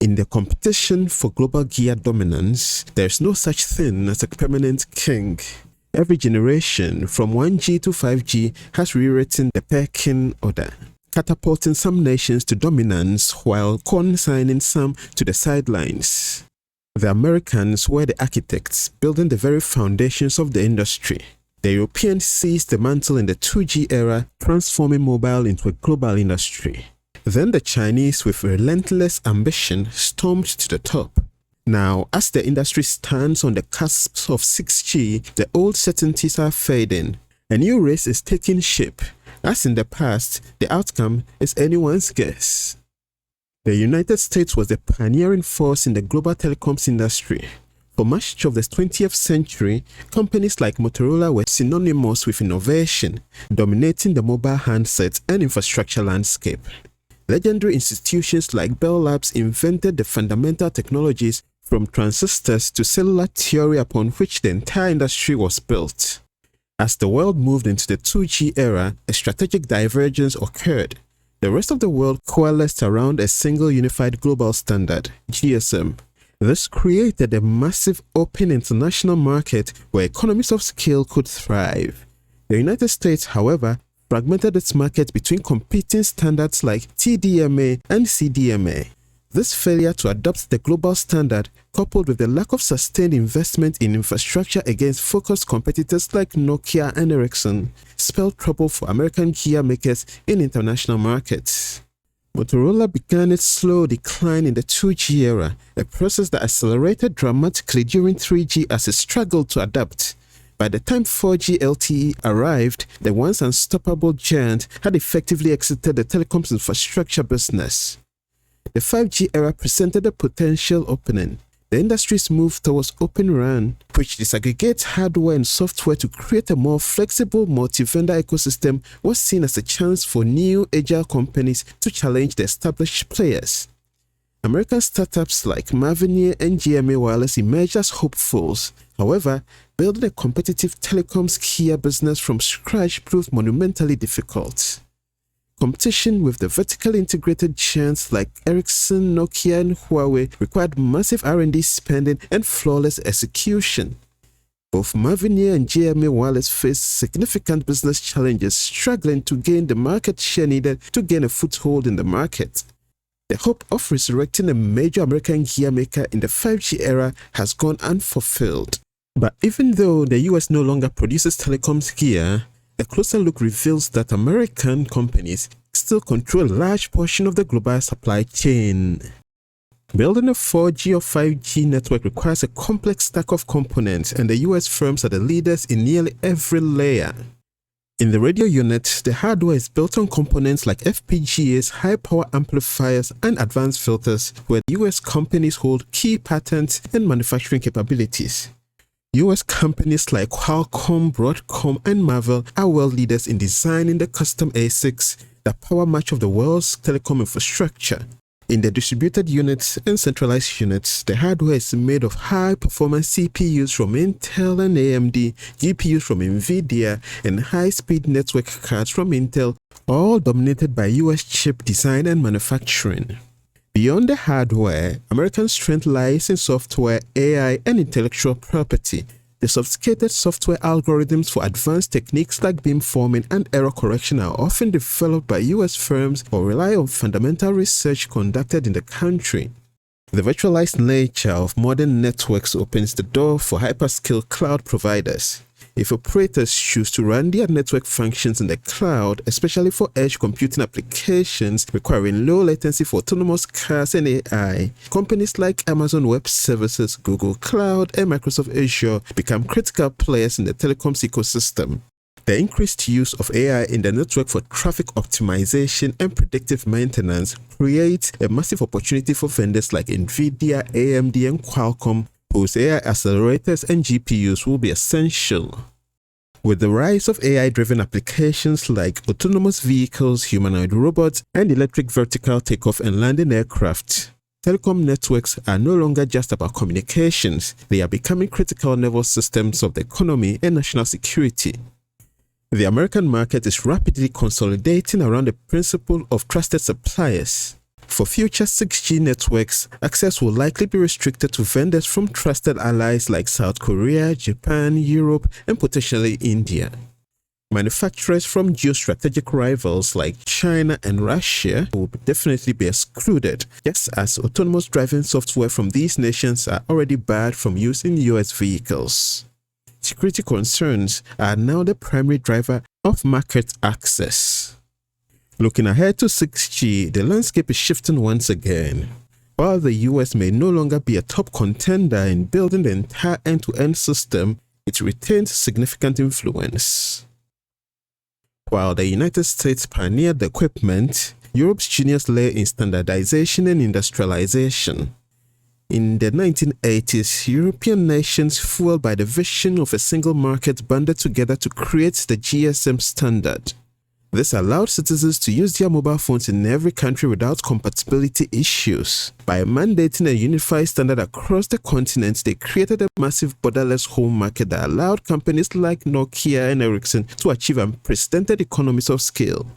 In the competition for global gear dominance, there is no such thing as a permanent king. Every generation, from 1G to 5G, has rewritten the pecking order, catapulting some nations to dominance while consigning some to the sidelines. The Americans were the architects, building the very foundations of the industry. The Europeans seized the mantle in the 2G era, transforming mobile into a global industry. Then the Chinese, with relentless ambition, stormed to the top. Now, as the industry stands on the cusp of 6G, the old certainties are fading. A new race is taking shape. As in the past, the outcome is anyone's guess. The United States was the pioneering force in the global telecoms industry. For much of the 20th century, companies like Motorola were synonymous with innovation, dominating the mobile handset and infrastructure landscape. Legendary institutions like Bell Labs invented the fundamental technologies from transistors to cellular theory upon which the entire industry was built. As the world moved into the 2G era, a strategic divergence occurred. The rest of the world coalesced around a single unified global standard, GSM. This created a massive open international market where economies of scale could thrive. The United States, however, fragmented its market between competing standards like TDMA and CDMA. This failure to adopt the global standard, coupled with the lack of sustained investment in infrastructure against focused competitors like Nokia and Ericsson, spelled trouble for American gear makers in international markets. Motorola began its slow decline in the 2G era, a process that accelerated dramatically during 3G as it struggled to adapt. By the time 4G LTE arrived, the once unstoppable giant had effectively exited the telecoms infrastructure business. The 5G era presented a potential opening. The industry's move towards Open RAN, which disaggregates hardware and software to create a more flexible multi-vendor ecosystem, was seen as a chance for new agile companies to challenge the established players. American startups like Mavenir and GMA Wireless emerged as hopefuls. However, building a competitive telecoms gear business from scratch proved monumentally difficult. Competition with the vertically integrated giants like Ericsson, Nokia, and Huawei required massive R&D spending and flawless execution. Both Mavenir and GMA Wireless faced significant business challenges, struggling to gain the market share needed to gain a foothold in the market. The hope of resurrecting a major American gear maker in the 5G era has gone unfulfilled. But even though the US no longer produces telecoms gear, a closer look reveals that American companies still control a large portion of the global supply chain. Building a 4G or 5G network requires a complex stack of components, and the US firms are the leaders in nearly every layer. In the radio unit, the hardware is built on components like FPGAs, high-power amplifiers, and advanced filters, where US companies hold key patents and manufacturing capabilities. US companies like Qualcomm, Broadcom, and Marvell are world leaders in designing the custom ASICs that power much of the world's telecom infrastructure. In the distributed units and centralized units, the hardware is made of high-performance CPUs from Intel and AMD, GPUs from NVIDIA, and high-speed network cards from Intel, all dominated by US chip design and manufacturing. Beyond the hardware, American strength lies in software, AI, and intellectual property. The sophisticated software algorithms for advanced techniques like beamforming and error correction are often developed by US firms or rely on fundamental research conducted in the country. The virtualized nature of modern networks opens the door for hyperscale cloud providers. If operators choose to run their network functions in the cloud, especially for edge computing applications requiring low latency for autonomous cars and AI, companies like Amazon Web Services, Google Cloud, and Microsoft Azure become critical players in the telecoms ecosystem. The increased use of AI in the network for traffic optimization and predictive maintenance creates a massive opportunity for vendors like NVIDIA, AMD, and Qualcomm, whose AI accelerators and GPUs will be essential. With the rise of AI-driven applications like autonomous vehicles, humanoid robots, and electric vertical takeoff and landing aircraft, telecom networks are no longer just about communications. They are becoming critical nervous systems of the economy and national security. The American market is rapidly consolidating around the principle of trusted suppliers. For future 6G networks, access will likely be restricted to vendors from trusted allies like South Korea, Japan, Europe, and potentially India. Manufacturers from geostrategic rivals like China and Russia will definitely be excluded, just as autonomous driving software from these nations are already barred from use in US vehicles. Security concerns are now the primary driver of market access. Looking ahead to 6G, the landscape is shifting once again. While the US may no longer be a top contender in building the entire end-to-end system, it retains significant influence. While the United States pioneered the equipment, Europe's genius lay in standardization and industrialization. In the 1980s, European nations, fueled by the vision of a single market, banded together to create the GSM standard. This allowed citizens to use their mobile phones in every country without compatibility issues. By mandating a unified standard across the continent, they created a massive borderless home market that allowed companies like Nokia and Ericsson to achieve unprecedented economies of scale.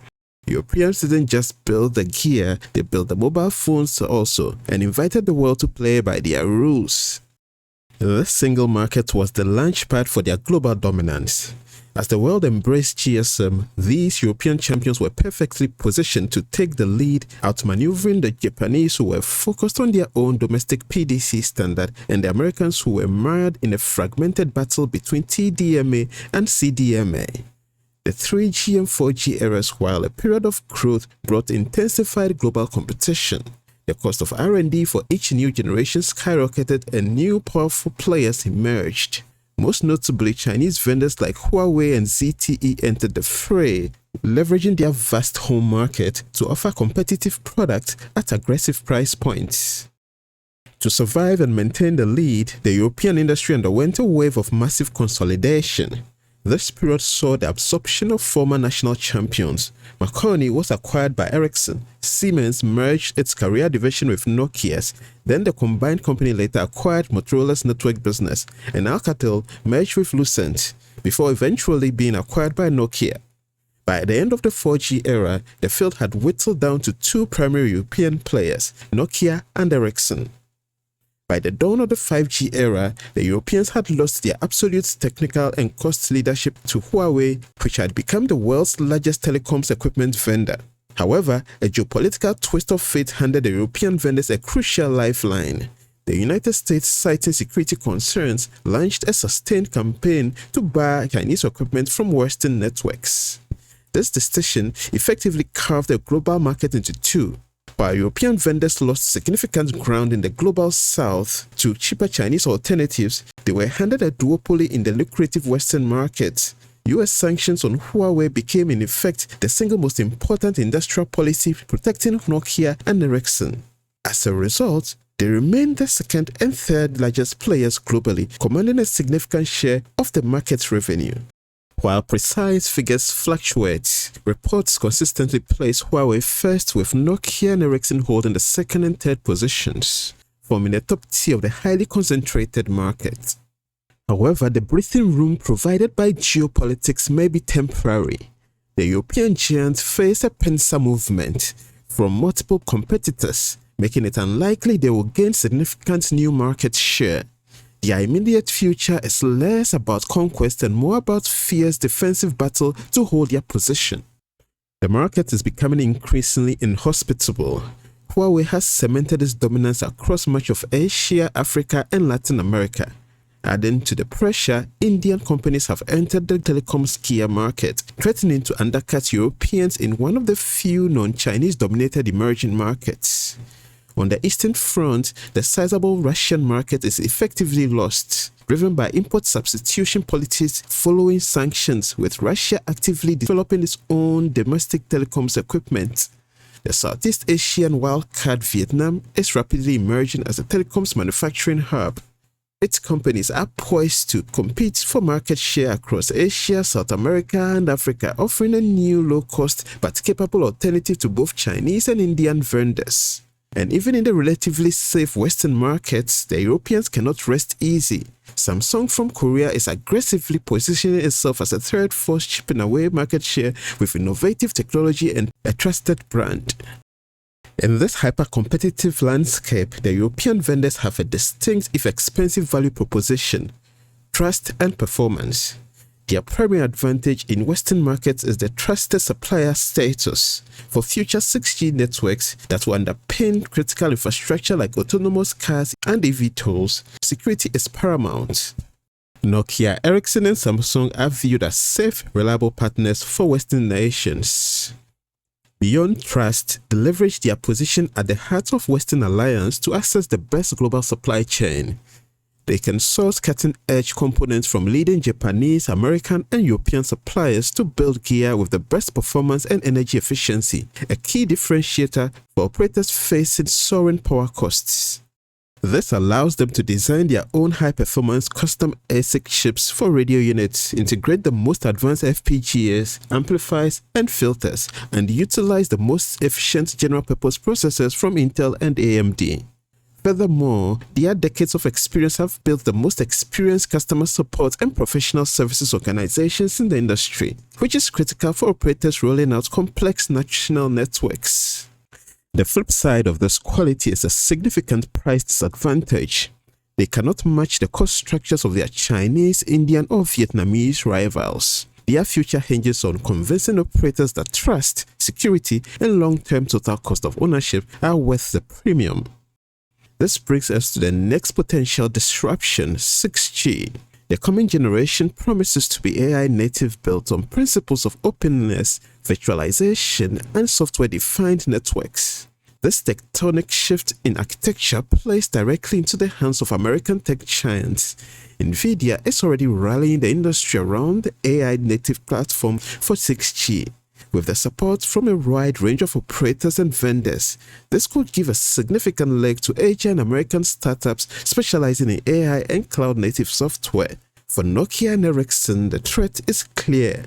Europeans didn't just build the gear, they built the mobile phones also, and invited the world to play by their rules. This single market was the launchpad for their global dominance. As the world embraced GSM, these European champions were perfectly positioned to take the lead, outmaneuvering the Japanese, who were focused on their own domestic PDC standard, and the Americans, who were mired in a fragmented battle between TDMA and CDMA. The 3G and 4G eras, while a period of growth, brought intensified global competition. The cost of R&D for each new generation skyrocketed and new powerful players emerged. Most notably, Chinese vendors like Huawei and ZTE entered the fray, leveraging their vast home market to offer competitive products at aggressive price points. To survive and maintain the lead, the European industry underwent a wave of massive consolidation. This period saw the absorption of former national champions. Marconi was acquired by Ericsson. Siemens merged its carrier division with Nokia's. Then the combined company later acquired Motorola's network business, and Alcatel merged with Lucent, before eventually being acquired by Nokia. By the end of the 4G era, the field had whittled down to two primary European players, Nokia and Ericsson. By the dawn of the 5G era, the Europeans had lost their absolute technical and cost leadership to Huawei, which had become the world's largest telecoms equipment vendor. However, a geopolitical twist of fate handed the European vendors a crucial lifeline. The United States, citing security concerns, launched a sustained campaign to bar Chinese equipment from Western networks. This decision effectively carved the global market into two. While European vendors lost significant ground in the global south to cheaper Chinese alternatives, they were handed a duopoly in the lucrative Western market. US sanctions on Huawei became in effect the single most important industrial policy protecting Nokia and Ericsson. As a result, they remained the second and third largest players globally, commanding a significant share of the market's revenue. While precise figures fluctuate, reports consistently place Huawei first, with Nokia and Ericsson holding the second and third positions, forming the top tier of the highly concentrated market. However, the breathing room provided by geopolitics may be temporary. The European giants face a pincer movement from multiple competitors, making it unlikely they will gain significant new market share. Their immediate future is less about conquest and more about fierce defensive battle to hold their position. The market is becoming increasingly inhospitable. Huawei has cemented its dominance across much of Asia, Africa, and Latin America. Adding to the pressure, Indian companies have entered the telecoms gear market, threatening to undercut Europeans in one of the few non-Chinese dominated emerging markets. On the Eastern Front, the sizable Russian market is effectively lost, driven by import substitution policies following sanctions, with Russia actively developing its own domestic telecoms equipment. The Southeast Asian wildcard Vietnam is rapidly emerging as a telecoms manufacturing hub. Its companies are poised to compete for market share across Asia, South America, and Africa, offering a new low-cost but capable alternative to both Chinese and Indian vendors. And even in the relatively safe Western markets, the Europeans cannot rest easy. Samsung from Korea is aggressively positioning itself as a third force, chipping away market share with innovative technology and a trusted brand. In this hyper-competitive landscape, the European vendors have a distinct, if expensive, value proposition: trust and performance. Their primary advantage in Western markets is the trusted supplier status. For future 6G networks that will underpin critical infrastructure like autonomous cars and eVTOLs, security is paramount. Nokia, Ericsson, and Samsung are viewed as safe, reliable partners for Western nations. Beyond trust, they leverage their position at the heart of Western alliance to access the best global supply chain. They can source cutting-edge components from leading Japanese, American, and European suppliers to build gear with the best performance and energy efficiency, a key differentiator for operators facing soaring power costs. This allows them to design their own high-performance custom ASIC chips for radio units, integrate the most advanced FPGAs, amplifiers, and filters, and utilize the most efficient general-purpose processors from Intel and AMD. Furthermore, their decades of experience have built the most experienced customer support and professional services organizations in the industry, which is critical for operators rolling out complex national networks. The flip side of this quality is a significant price disadvantage. They cannot match the cost structures of their Chinese, Indian, or Vietnamese rivals. Their future hinges on convincing operators that trust, security, and long-term total cost of ownership are worth the premium. This brings us to the next potential disruption: 6G. The coming generation promises to be AI native, built on principles of openness, virtualization, and software-defined networks. This tectonic shift in architecture plays directly into the hands of American tech giants. NVIDIA is already rallying the industry around the AI native platform for 6G. With the support from a wide range of operators and vendors, this could give a significant leg to Asian American startups specializing in AI and cloud-native software. For Nokia and Ericsson, the threat is clear.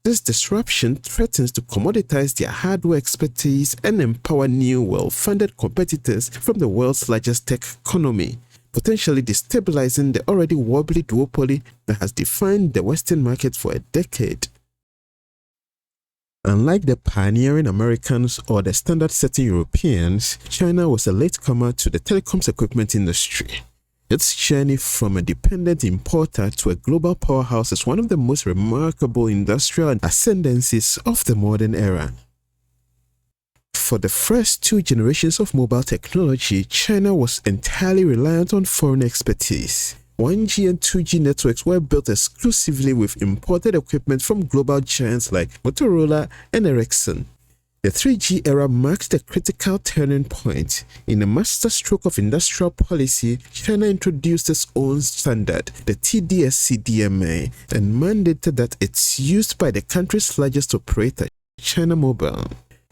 This disruption threatens to commoditize their hardware expertise and empower new, well-funded competitors from the world's largest tech economy, potentially destabilizing the already wobbly duopoly that has defined the Western market for a decade. Unlike the pioneering Americans or the standard-setting Europeans, China was a latecomer to the telecoms equipment industry. Its journey from a dependent importer to a global powerhouse is one of the most remarkable industrial ascendancies of the modern era. For the first two generations of mobile technology, China was entirely reliant on foreign expertise. 1G and 2G networks were built exclusively with imported equipment from global giants like Motorola and Ericsson. The 3G era marked the critical turning point. In a masterstroke of industrial policy, China introduced its own standard, the TD-SCDMA, and mandated that it's used by the country's largest operator, China Mobile.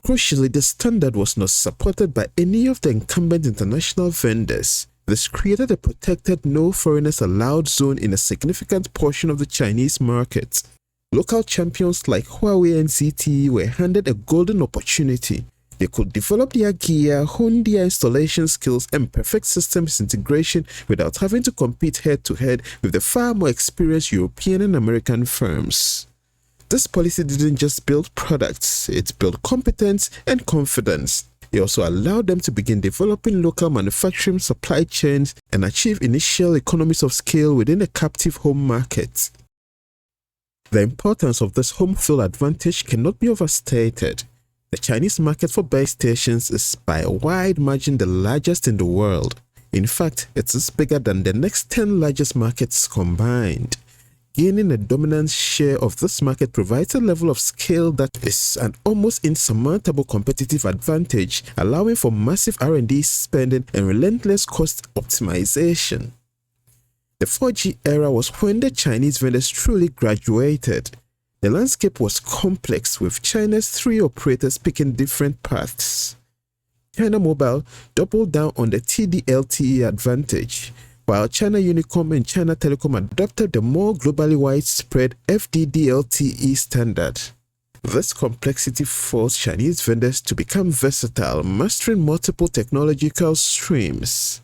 Crucially, the standard was not supported by any of the incumbent international vendors. This created a protected no foreigners allowed zone in a significant portion of the Chinese market. Local champions like Huawei and ZTE were handed a golden opportunity. They could develop their gear, hone their installation skills, and perfect systems integration without having to compete head-to-head with the far more experienced European and American firms. This policy didn't just build products, it built competence and confidence. It also allowed them to begin developing local manufacturing supply chains and achieve initial economies of scale within a captive home market. The importance of this home field advantage cannot be overstated. The Chinese market for base stations is by a wide margin the largest in the world. In fact, it is bigger than the next 10 largest markets combined. Gaining a dominant share of this market provides a level of scale that is an almost insurmountable competitive advantage, allowing for massive R&D spending and relentless cost optimization. The 4G era was when the Chinese vendors truly graduated. The landscape was complex, with China's three operators picking different paths. China Mobile doubled down on the TD-LTE advantage, while China Unicom and China Telecom adopted the more globally widespread FDD-LTE standard. This complexity forced Chinese vendors to become versatile, mastering multiple technological streams.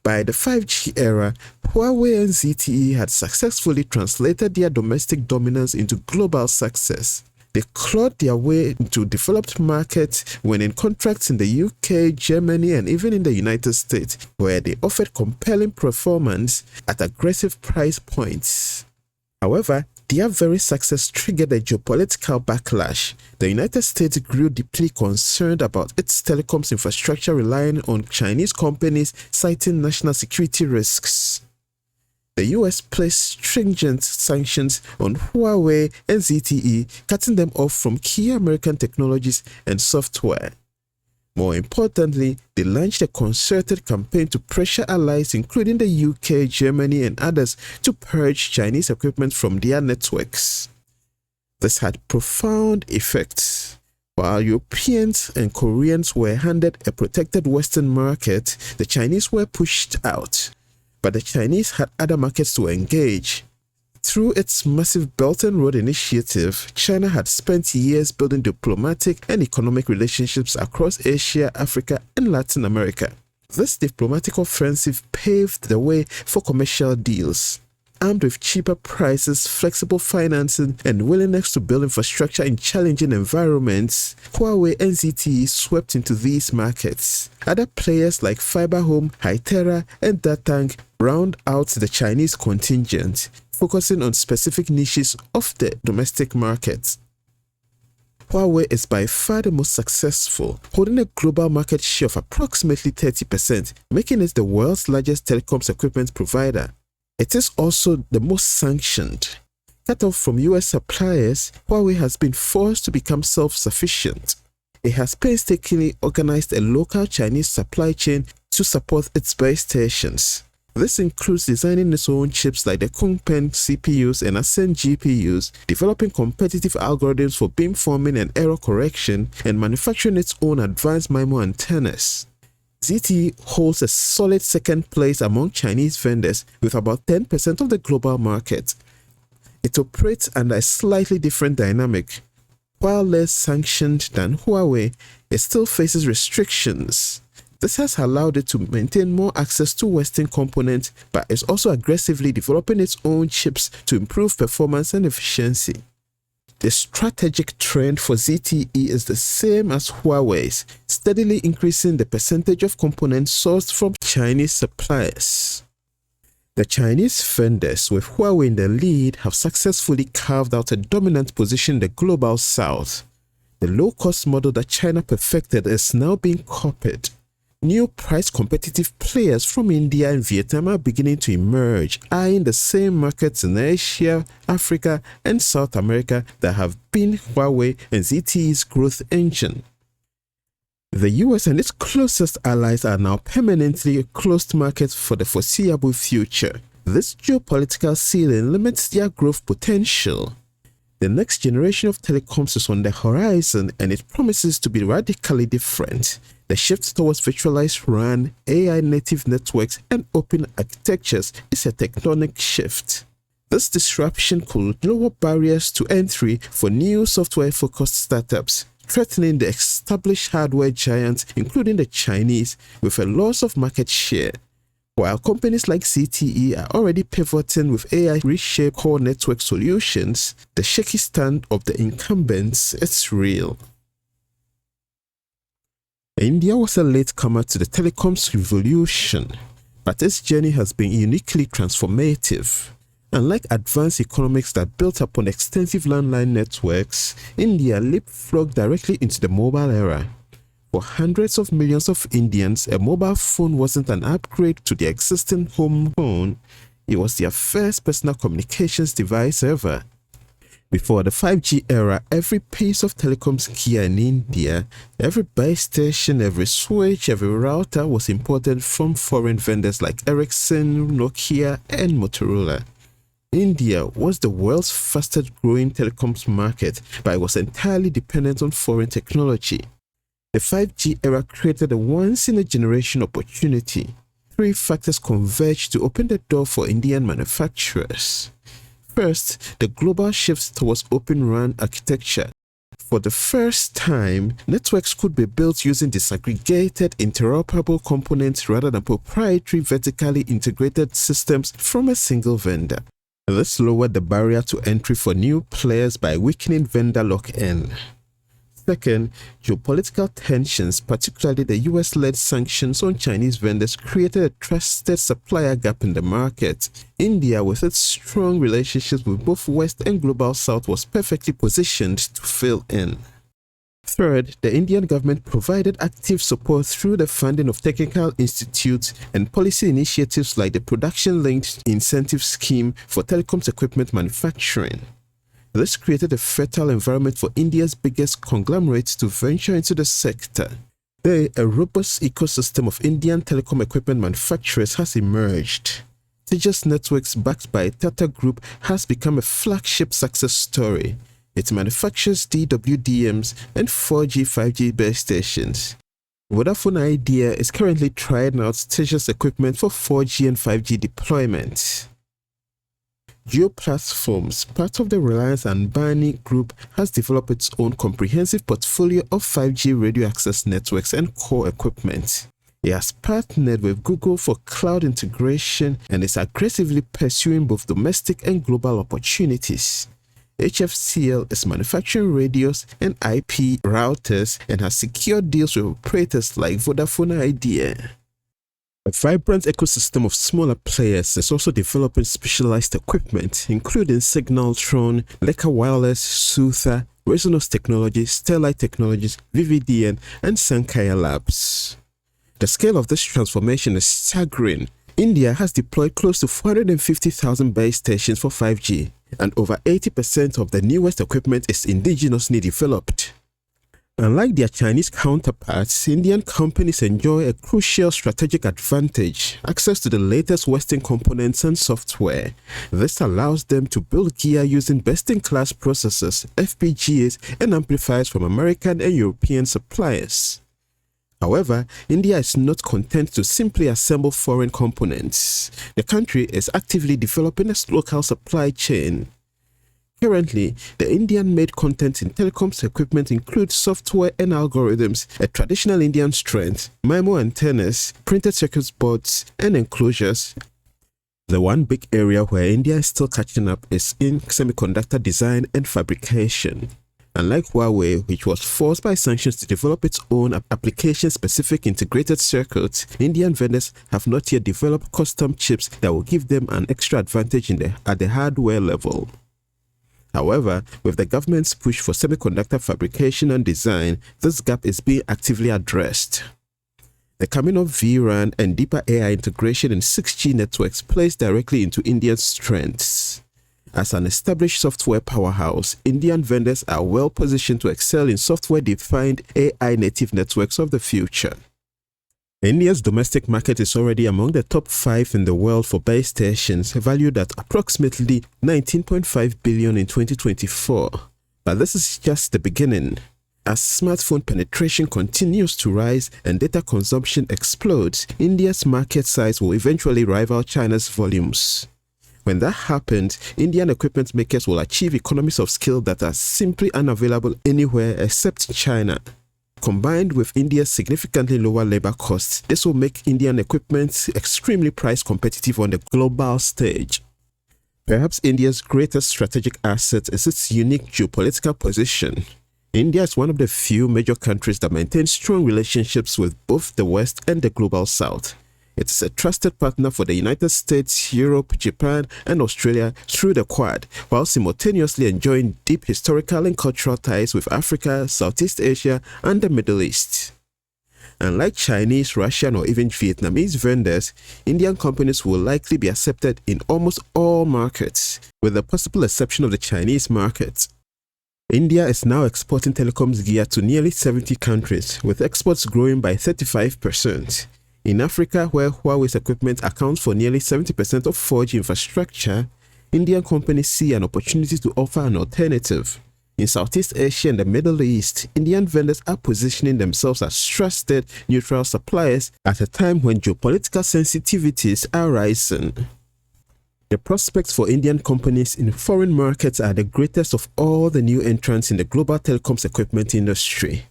By the 5G era, Huawei and ZTE had successfully translated their domestic dominance into global success. They clawed their way into developed markets, winning contracts in the UK, Germany, and even in the United States, where they offered compelling performance at aggressive price points. However, their very success triggered a geopolitical backlash. The United States grew deeply concerned about its telecoms infrastructure relying on Chinese companies, citing national security risks. The US placed stringent sanctions on Huawei and ZTE, cutting them off from key American technologies and software. More importantly, they launched a concerted campaign to pressure allies including the UK, Germany, and others to purge Chinese equipment from their networks. This had profound effects. While Europeans and Koreans were handed a protected Western market, the Chinese were pushed out. But the Chinese had other markets to engage. Through its massive Belt and Road Initiative, China had spent years building diplomatic and economic relationships across Asia, Africa, and Latin America. This diplomatic offensive paved the way for commercial deals. Armed with cheaper prices, flexible financing, and willingness to build infrastructure in challenging environments, Huawei and ZTE swept into these markets. Other players like FiberHome, Hytera, and Datang round out the Chinese contingent, focusing on specific niches of the domestic market. Huawei is by far the most successful, holding a global market share of approximately 30%, making it the world's largest telecoms equipment provider. It is also the most sanctioned. Cut off from US suppliers, Huawei has been forced to become self-sufficient. It has painstakingly organized a local Chinese supply chain to support its base stations. This includes designing its own chips like the Kunpeng CPUs and Ascend GPUs, developing competitive algorithms for beamforming and error correction, and manufacturing its own advanced MIMO antennas. ZTE holds a solid second place among Chinese vendors with about 10% of the global market. It operates under a slightly different dynamic. While less sanctioned than Huawei, it still faces restrictions. This has allowed it to maintain more access to Western components, but is also aggressively developing its own chips to improve performance and efficiency. The strategic trend for ZTE is the same as Huawei's, steadily increasing the percentage of components sourced from Chinese suppliers. The Chinese vendors, with Huawei in the lead, have successfully carved out a dominant position in the global south. The low-cost model that China perfected is now being copied. New price-competitive players from India and Vietnam are beginning to emerge, eyeing the same markets in Asia, Africa, and South America that have been Huawei and ZTE's growth engine. The US and its closest allies are now permanently closed markets for the foreseeable future. This geopolitical ceiling limits their growth potential. The next generation of telecoms is on the horizon, and it promises to be radically different. The shift towards virtualized RAN, AI-native networks, and open architectures is a tectonic shift. This disruption could lower barriers to entry for new software-focused startups, threatening the established hardware giants, including the Chinese, with a loss of market share. While companies like ZTE are already pivoting with AI-reshaped core network solutions, the shaky stand of the incumbents is real. India was a latecomer to the telecoms revolution, but its journey has been uniquely transformative. Unlike advanced economics that built upon extensive landline networks, India leapfrogged directly into the mobile era. For hundreds of millions of Indians, a mobile phone wasn't an upgrade to their existing home phone, it was their first personal communications device ever. Before the 5G era, every piece of telecoms gear in India, every base station, every switch, every router was imported from foreign vendors like Ericsson, Nokia, and Motorola. India was the world's fastest growing telecoms market, but it was entirely dependent on foreign technology. The 5G era created a once-in-a-generation opportunity. Three factors converged to open the door for Indian manufacturers. First, the global shift towards Open RAN architecture. For the first time, networks could be built using disaggregated, interoperable components rather than proprietary vertically integrated systems from a single vendor. This lowered the barrier to entry for new players by weakening vendor lock-in. Second, geopolitical tensions, particularly the US-led sanctions on Chinese vendors, created a trusted supplier gap in the market. India, with its strong relationships with both West and Global South, was perfectly positioned to fill in. Third, the Indian government provided active support through the funding of technical institutes and policy initiatives like the Production-Linked Incentive Scheme for telecoms equipment manufacturing. This created a fertile environment for India's biggest conglomerates to venture into the sector. Today, a robust ecosystem of Indian telecom equipment manufacturers has emerged. Tejas Networks, backed by Tata Group, has become a flagship success story. It manufactures DWDMs and 4G, 5G base stations. Vodafone Idea is currently trying out Tejas equipment for 4G and 5G deployment. Geo Platforms, part of the Reliance and Barney Group, has developed its own comprehensive portfolio of 5G radio access networks and core equipment. It has partnered with Google for cloud integration and is aggressively pursuing both domestic and global opportunities. HCFL is manufacturing radios and IP routers and has secured deals with operators like Vodafone Idea. A vibrant ecosystem of smaller players is also developing specialized equipment, including Signaltron, Leica Wireless, Soother, Resonance Technologies, Stellite Technologies, VVDN, and Sankaya Labs. The scale of this transformation is staggering. India has deployed close to 450,000 base stations for 5G, and over 80% of the newest equipment is indigenously developed. Unlike their Chinese counterparts, Indian companies enjoy a crucial strategic advantage: access to the latest Western components and software. This allows them to build gear using best-in-class processors, FPGAs, and amplifiers from American and European suppliers. However, India is not content to simply assemble foreign components. The country is actively developing a local supply chain. Currently, the Indian-made content in telecoms equipment includes software and algorithms, a traditional Indian strength, MIMO antennas, printed circuit boards, and enclosures. The one big area where India is still catching up is in semiconductor design and fabrication. Unlike Huawei, which was forced by sanctions to develop its own application-specific integrated circuits, Indian vendors have not yet developed custom chips that will give them an extra advantage at the hardware level. However, with the government's push for semiconductor fabrication and design, this gap is being actively addressed. The coming of vRAN and deeper AI integration in 6G networks plays directly into India's strengths. As an established software powerhouse, Indian vendors are well positioned to excel in software-defined AI-native networks of the future. India's domestic market is already among the top 5 in the world for base stations, valued at approximately 19.5 billion in 2024. But this is just the beginning. As smartphone penetration continues to rise and data consumption explodes, India's market size will eventually rival China's volumes. When that happens, Indian equipment makers will achieve economies of scale that are simply unavailable anywhere except China. Combined with India's significantly lower labor costs, this will make Indian equipment extremely price competitive on the global stage. Perhaps India's greatest strategic asset is its unique geopolitical position. India is one of the few major countries that maintain strong relationships with both the West and the global South. It is a trusted partner for the United States, Europe, Japan, and Australia through the Quad, while simultaneously enjoying deep historical and cultural ties with Africa, Southeast Asia, and the Middle East. Unlike Chinese, Russian, or even Vietnamese vendors, Indian companies will likely be accepted in almost all markets, with the possible exception of the Chinese market. India is now exporting telecoms gear to nearly 70 countries, with exports growing by 35%. In Africa, where Huawei's equipment accounts for nearly 70% of 4G infrastructure, Indian companies see an opportunity to offer an alternative. In Southeast Asia and the Middle East, Indian vendors are positioning themselves as trusted, neutral suppliers at a time when geopolitical sensitivities are rising. The prospects for Indian companies in foreign markets are the greatest of all the new entrants in the global telecoms equipment industry.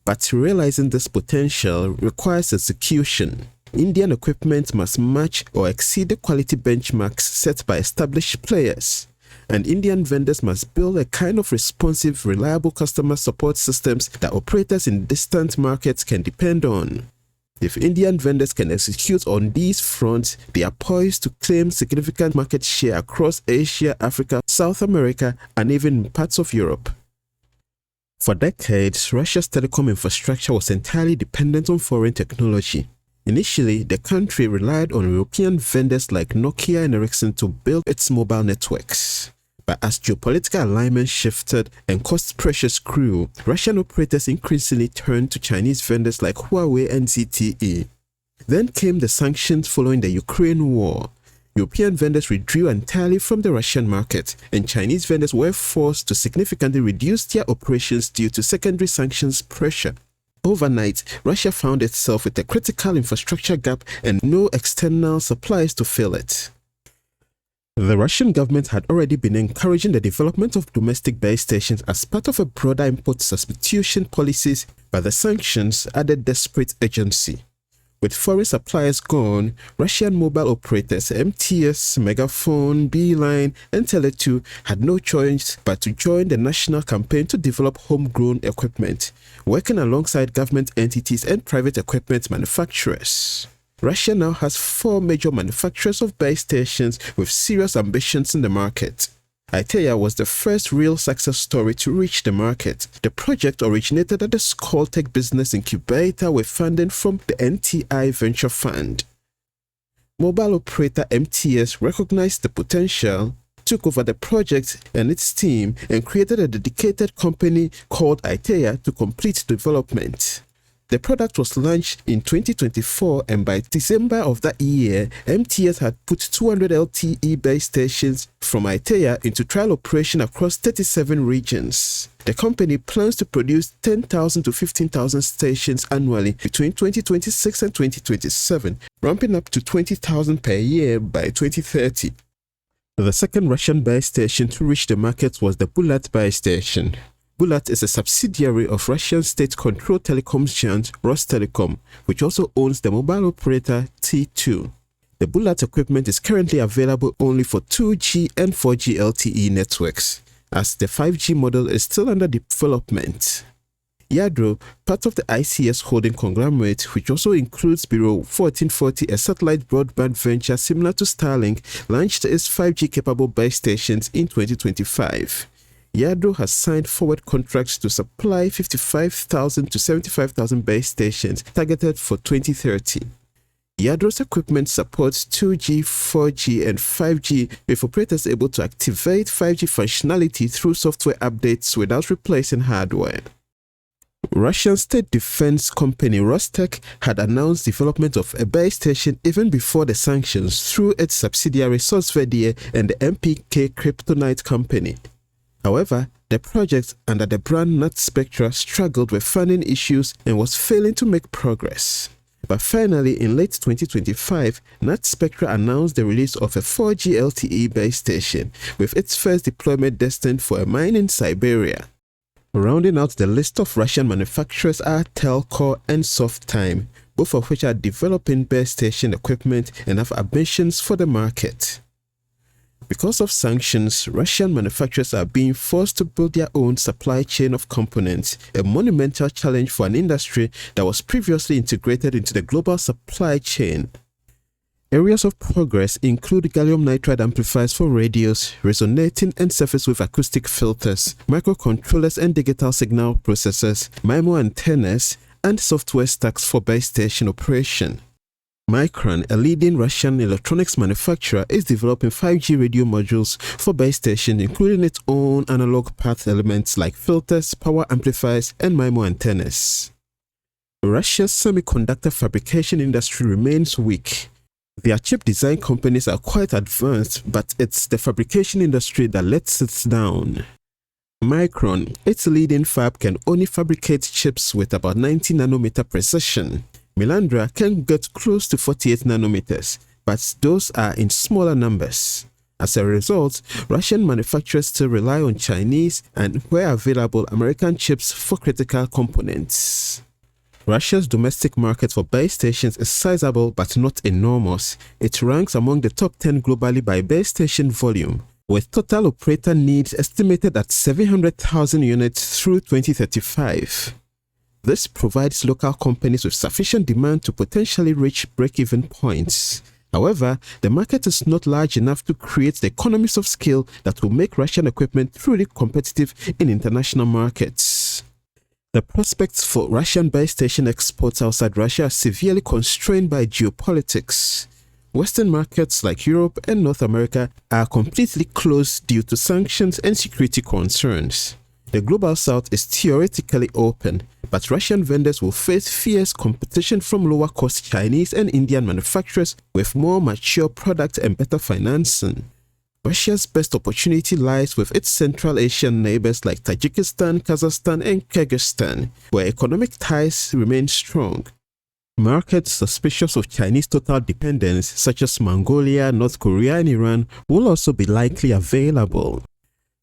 But realizing this potential requires execution. Indian equipment must match or exceed the quality benchmarks set by established players, and Indian vendors must build a kind of responsive, reliable customer support systems that operators in distant markets can depend on. If Indian vendors can execute on these fronts, they are poised to claim significant market share across Asia, Africa, South America, and even parts of Europe. For decades, Russia's telecom infrastructure was entirely dependent on foreign technology. Initially, the country relied on European vendors like Nokia and Ericsson to build its mobile networks. But as geopolitical alignment shifted and cost pressures grew, Russian operators increasingly turned to Chinese vendors like Huawei and ZTE. Then came the sanctions following the Ukraine war. European vendors withdrew entirely from the Russian market, and Chinese vendors were forced to significantly reduce their operations due to secondary sanctions pressure. Overnight, Russia found itself with a critical infrastructure gap and no external supplies to fill it. The Russian government had already been encouraging the development of domestic base stations as part of a broader import substitution policies, but the sanctions added desperate urgency. With foreign suppliers gone, Russian mobile operators MTS, Megaphone, Beeline, and Tele2 had no choice but to join the national campaign to develop homegrown equipment, working alongside government entities and private equipment manufacturers. Russia now has 4 major manufacturers of base stations with serious ambitions in the market. Irteya was the first real success story to reach the market. The project originated at the Skoltech Business Incubator with funding from the NTI Venture Fund. Mobile operator MTS recognized the potential, took over the project and its team, and created a dedicated company called Irteya to complete development. The product was launched in 2024, and by December of that year, MTS had put 200 LTE base stations from Irteya into trial operation across 37 regions. The company plans to produce 10,000 to 15,000 stations annually between 2026 and 2027, ramping up to 20,000 per year by 2030. The second Russian base station to reach the market was the Bulat base station. Bulat is a subsidiary of Russian state-controlled telecoms giant Rostelecom, which also owns the mobile operator T2. The Bulat equipment is currently available only for 2G and 4G LTE networks, as the 5G model is still under development. Yadro, part of the ICS holding conglomerate, which also includes Bureau 1440, a satellite broadband venture similar to Starlink, launched its 5G-capable base stations in 2025. Yadro has signed forward contracts to supply 55,000 to 75,000 base stations targeted for 2030. Yadro's equipment supports 2G, 4G, and 5G, with operators able to activate 5G functionality through software updates without replacing hardware. Russian state defense company Rostec had announced development of a base station even before the sanctions through its subsidiary Sosvedie and the MPK Kryptonite company. However, the project under the brand NatsSpektr struggled with funding issues and was failing to make progress. But finally, in late 2025, NatsSpektr announced the release of a 4G LTE base station, with its first deployment destined for a mine in Siberia. Rounding out the list of Russian manufacturers are Telco and Softtime, both of which are developing base station equipment and have ambitions for the market. Because of sanctions, Russian manufacturers are being forced to build their own supply chain of components, a monumental challenge for an industry that was previously integrated into the global supply chain. Areas of progress include gallium nitride amplifiers for radios, resonating and surface wave acoustic filters, microcontrollers and digital signal processors, MIMO antennas, and software stacks for base station operation. Micron, a leading Russian electronics manufacturer, is developing 5G radio modules for base stations, including its own analog path elements like filters, power amplifiers, and MIMO antennas. Russia's semiconductor fabrication industry remains weak. Their chip design companies are quite advanced, but it's the fabrication industry that lets it down. Micron, its leading fab, can only fabricate chips with about 90 nanometer precision. Milandra can get close to 48 nanometers, but those are in smaller numbers. As a result, Russian manufacturers still rely on Chinese and, where available, American chips for critical components. Russia's domestic market for base stations is sizable but not enormous. It ranks among the top 10 globally by base station volume, with total operator needs estimated at 700,000 units through 2035. This provides local companies with sufficient demand to potentially reach break-even points. However, the market is not large enough to create the economies of scale that will make Russian equipment truly competitive in international markets. The prospects for Russian base station exports outside Russia are severely constrained by geopolitics. Western markets like Europe and North America are completely closed due to sanctions and security concerns. The global south is theoretically open, but Russian vendors will face fierce competition from lower-cost Chinese and Indian manufacturers with more mature products and better financing. Russia's best opportunity lies with its Central Asian neighbors like Tajikistan, Kazakhstan, and Kyrgyzstan, where economic ties remain strong. Markets suspicious of Chinese total dependence, such as Mongolia, North Korea, and Iran, will also be likely available.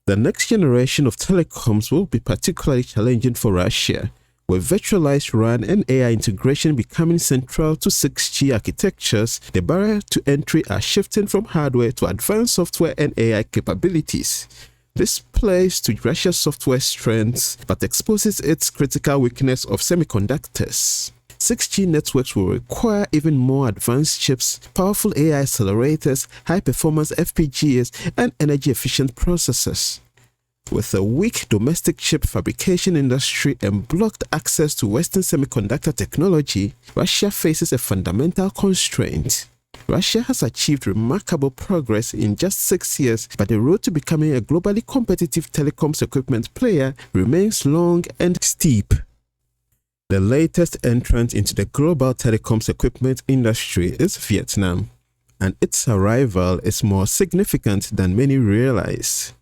The next generation of telecoms will be particularly challenging for Russia, with virtualized RAN and AI integration becoming central to 6G architectures. The barriers to entry are shifting from hardware to advanced software and AI capabilities. This plays to Russia's software strengths but exposes its critical weakness of semiconductors. 6G networks will require even more advanced chips, powerful AI accelerators, high-performance FPGAs, and energy-efficient processors. With a weak domestic chip fabrication industry and blocked access to Western semiconductor technology, Russia faces a fundamental constraint. Russia has achieved remarkable progress in just 6 years, but the road to becoming a globally competitive telecoms equipment player remains long and steep. The latest entrant into the global telecoms equipment industry is Vietnam, and its arrival is more significant than many realize.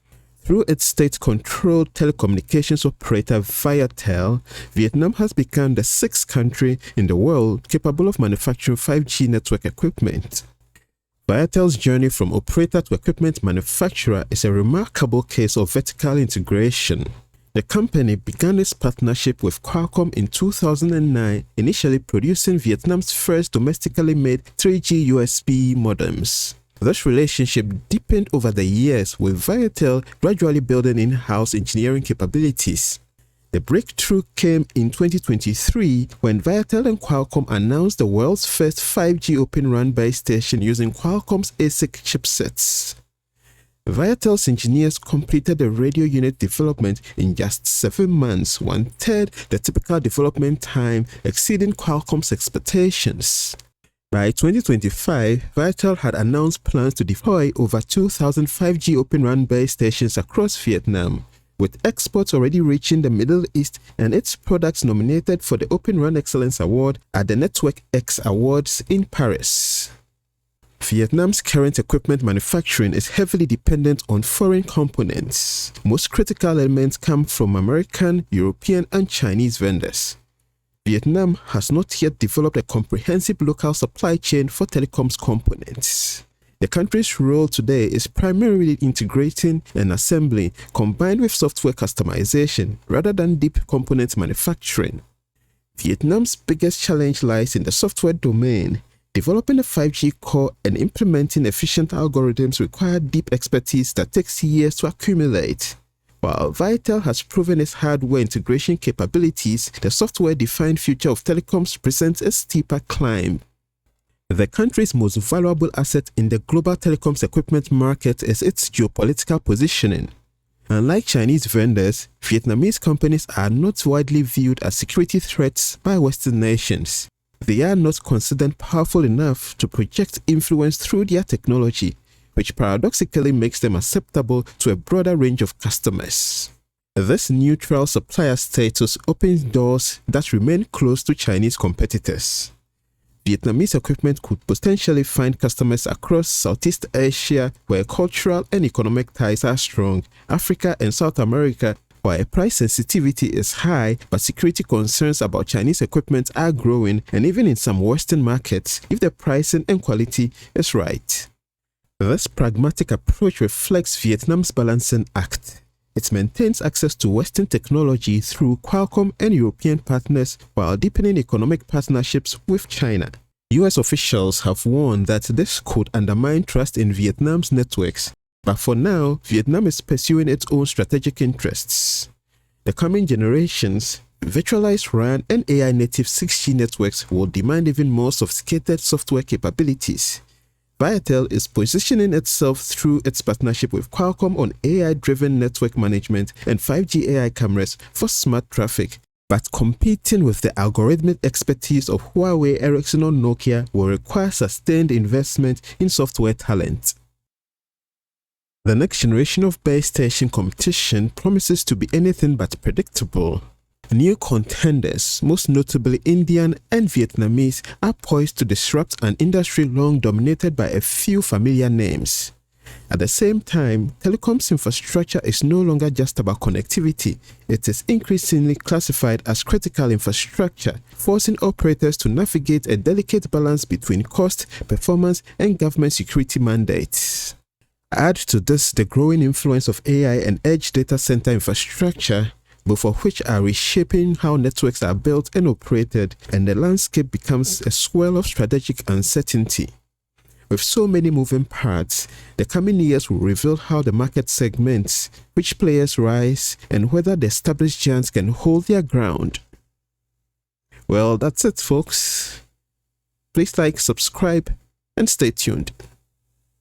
Through its state-controlled telecommunications operator Viettel, Vietnam has become the 6th country in the world capable of manufacturing 5G network equipment. Viettel's journey from operator to equipment manufacturer is a remarkable case of vertical integration. The company began its partnership with Qualcomm in 2009, initially producing Vietnam's first domestically made 3G USB modems. This relationship deepened over the years, with Viettel gradually building in-house engineering capabilities. The breakthrough came in 2023 when Viettel and Qualcomm announced the world's first 5G Open RAN base station using Qualcomm's ASIC chipsets. Viettel's engineers completed the radio unit development in just 7 months, 1/3 the typical development time, exceeding Qualcomm's expectations. By 2025, Viettel had announced plans to deploy over 2,000 5G Open RAN base stations across Vietnam, with exports already reaching the Middle East and its products nominated for the Open RAN Excellence Award at the Network X Awards in Paris. Vietnam's current equipment manufacturing is heavily dependent on foreign components. Most critical elements come from American, European, and Chinese vendors. Vietnam has not yet developed a comprehensive local supply chain for telecoms components. The country's role today is primarily integrating and assembling, combined with software customization, rather than deep component manufacturing. Vietnam's biggest challenge lies in the software domain. Developing a 5G core and implementing efficient algorithms require deep expertise that takes years to accumulate. While Viettel has proven its hardware integration capabilities, the software-defined future of telecoms presents a steeper climb. The country's most valuable asset in the global telecoms equipment market is its geopolitical positioning. Unlike Chinese vendors, Vietnamese companies are not widely viewed as security threats by Western nations. They are not considered powerful enough to project influence through their technology, which paradoxically makes them acceptable to a broader range of customers. This neutral supplier status opens doors that remain closed to Chinese competitors. Vietnamese equipment could potentially find customers across Southeast Asia, where cultural and economic ties are strong, Africa and South America, where price sensitivity is high, but security concerns about Chinese equipment are growing, and even in some Western markets, if the pricing and quality is right. This pragmatic approach reflects Vietnam's balancing act. It maintains access to Western technology through Qualcomm and European partners while deepening economic partnerships with China. US officials have warned that this could undermine trust in Vietnam's networks, but for now, Vietnam is pursuing its own strategic interests. The coming generations, virtualized RAN and AI-native 6G networks will demand even more sophisticated software capabilities. Viettel is positioning itself through its partnership with Qualcomm on AI-driven network management and 5G AI cameras for smart traffic, but competing with the algorithmic expertise of Huawei, Ericsson or Nokia will require sustained investment in software talent. The next generation of base station competition promises to be anything but predictable. New contenders, most notably Indian and Vietnamese, are poised to disrupt an industry long dominated by a few familiar names. At the same time, telecoms infrastructure is no longer just about connectivity. It is increasingly classified as critical infrastructure, forcing operators to navigate a delicate balance between cost, performance, and government security mandates. Add to this the growing influence of AI and edge data center infrastructure, both of which are reshaping how networks are built and operated, and the landscape becomes a swirl of strategic uncertainty. With so many moving parts, the coming years will reveal how the market segments, which players rise, and whether the established giants can hold their ground. Well, that's it, folks. Please like, subscribe, and stay tuned.